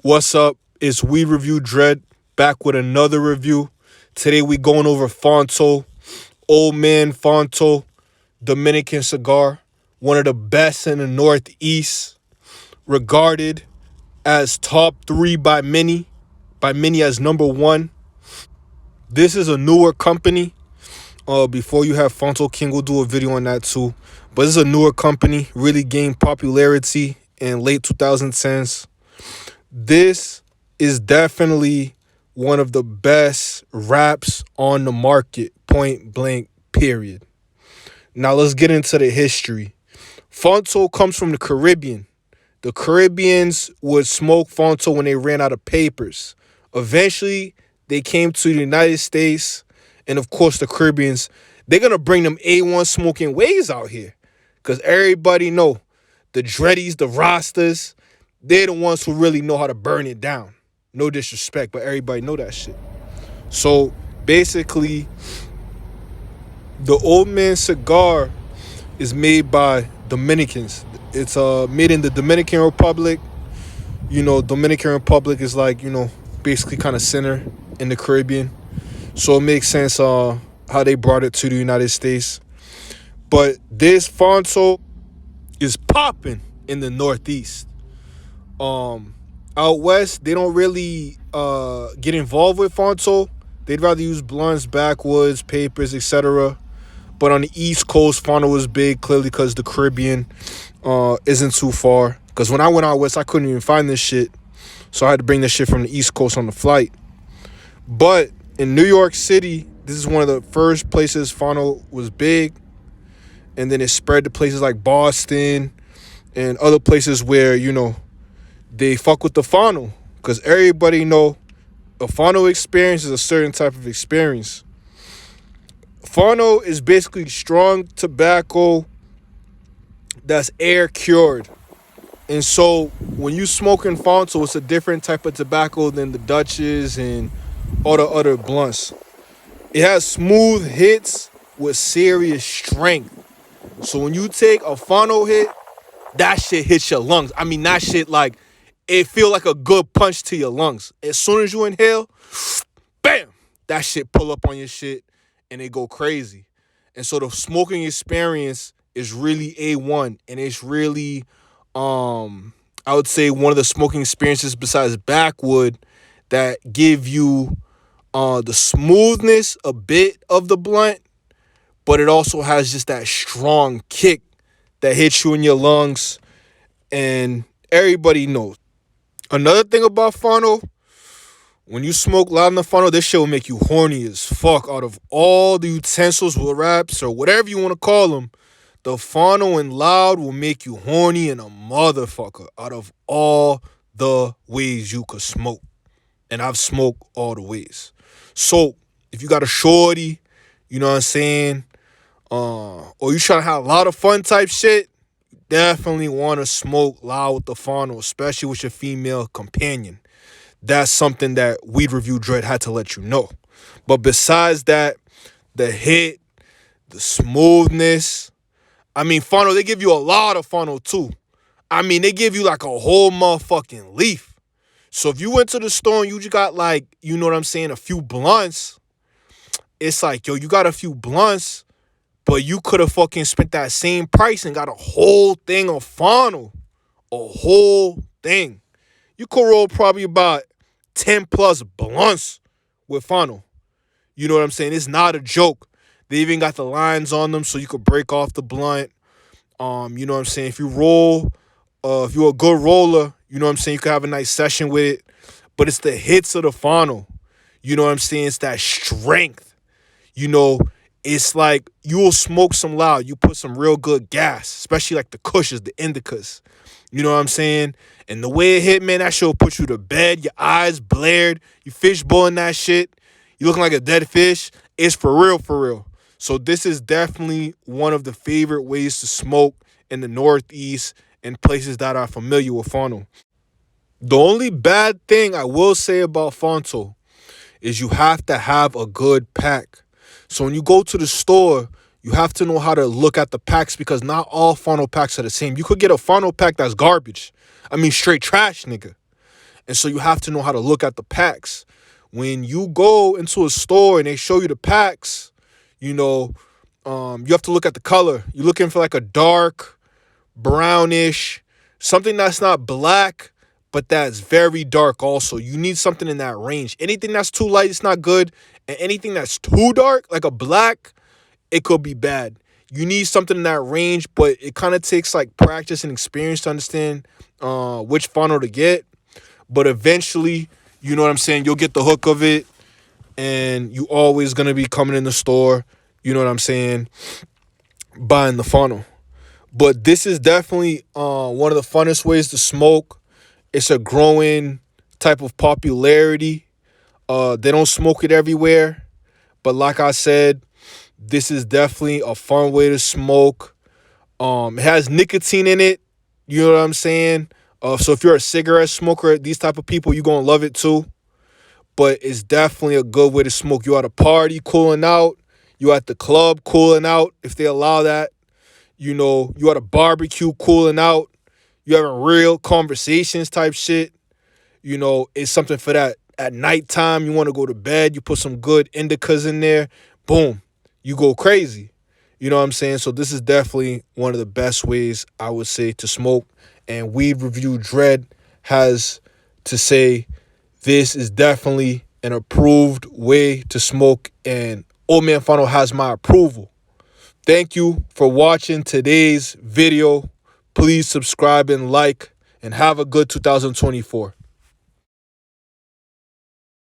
What's up? It's We Review Dread back with another review. Today we going over Fronto, Old Man Fronto, Dominican cigar, one of the best in the Northeast, regarded as top three by many as number one. This is a newer company. Before you have Fronto King, we'll do a video on that too. But this is a newer company, really gained popularity in late 2010s. This is definitely one of the best wraps on the market, point blank, period. Now let's get into the history. Fronto comes from the Caribbean. The Caribbeans would smoke Fronto when they ran out of papers. Eventually, they came to the United States, and of course, the Caribbeans, they're going to bring them A1 smoking ways out here. Because everybody know the dreadies, the rastas, they're the ones who really know how to burn it down. No disrespect, but everybody know that shit. So basically, the Old Man cigar is made by Dominicans. It's made in the Dominican Republic. Dominican Republic is like, basically kind of center in the Caribbean. So it makes sense how they brought it to the United States. But this Fronto is popping in the Northeast. Out west, they don't really get involved with Fronto. They'd rather use blunts, backwoods, papers, etc. But on the East Coast, Fronto was big, clearly because the Caribbean isn't too far. Because when I went out west, I couldn't even find this shit. So I had to bring this shit from the East Coast on the flight. But in New York City, this is one of the first places Fronto was big. And then it spread to places like Boston and other places where, they fuck with the Fronto. Because everybody know a Fronto experience is a certain type of experience. Fronto is basically strong tobacco that's air cured. And so when you smoking Fronto, it's a different type of tobacco than the Dutches and all the other blunts. It has smooth hits with serious strength. So when you take a Fronto hit, that shit hits your lungs. I mean, that shit like, it feel like a good punch to your lungs. As soon as you inhale, bam, that shit pull up on your shit and it go crazy. And so the smoking experience is really A1, and it's really, I would say one of the smoking experiences besides backwood that give you the smoothness a bit of the blunt, but it also has just that strong kick that hits you in your lungs, and everybody knows. Another thing about Fronto, when you smoke loud in the Fronto, this shit will make you horny as fuck. Out of all the utensils with wraps or whatever you want to call them, the Fronto and loud will make you horny in a motherfucker out of all the ways you could smoke. And I've smoked all the ways. So if you got a shorty, you know what I'm saying, or you trying to have a lot of fun type shit, definitely want to smoke loud with the Fronto, especially with your female companion. That's something that Weed Review Dread had to let you know. But besides that, the hit, the smoothness, I mean, Fronto, they give you a lot of Fronto too. I mean, they give you like a whole motherfucking leaf. So if you went to the store and you just got like, you know what I'm saying, a few blunts, it's like, yo, you got a few blunts, but you could have fucking spent that same price and got a whole thing of Fronto. A whole thing. You could roll probably about 10 plus blunts with Fronto. You know what I'm saying? It's not a joke. They even got the lines on them so you could break off the blunt. You know what I'm saying? If you roll, if you're a good roller, you know what I'm saying, you could have a nice session with it. But it's the hits of the Fronto. You know what I'm saying? It's that strength. It's like you will smoke some loud. You put some real good gas, especially like the Kushes, the Indicas. You know what I'm saying? And the way it hit, man, that shit will put you to bed. Your eyes blared. You fishbowling that shit. You looking like a dead fish. It's for real, for real. So this is definitely one of the favorite ways to smoke in the Northeast and places that are familiar with Fronto. The only bad thing I will say about Fronto is you have to have a good pack. So when you go to the store, you have to know how to look at the packs because not all Fronto packs are the same. You could get a Fronto pack that's garbage. I mean, straight trash, nigga. And so you have to know how to look at the packs. When you go into a store and they show you the packs, you have to look at the color. You're looking for like a dark, brownish, something that's not black, but that's very dark also. You need something in that range. Anything that's too light, it's not good. And anything that's too dark, like a black, it could be bad. You need something in that range, but it kind of takes like practice and experience to understand which funnel to get. But eventually, you know what I'm saying, you'll get the hook of it, and you always going to be coming in the store, you know what I'm saying, buying the funnel. But this is definitely one of the funnest ways to smoke. It's a growing type of popularity. They don't smoke it everywhere. But like I said, this is definitely a fun way to smoke. It has nicotine in it. You know what I'm saying? So if you're a cigarette smoker, these type of people, you're going to love it too. But it's definitely a good way to smoke. You at a party cooling out. You at the club cooling out, if they allow that. You at a barbecue cooling out. You having real conversations type shit. It's something for that. At nighttime, you want to go to bed. You put some good indicas in there. Boom. You go crazy. You know what I'm saying? So this is definitely one of the best ways, I would say, to smoke. And Weed Review Dread has to say this is definitely an approved way to smoke. And Old Man Fronto has my approval. Thank you for watching today's video. Please subscribe and like, and have a good 2024.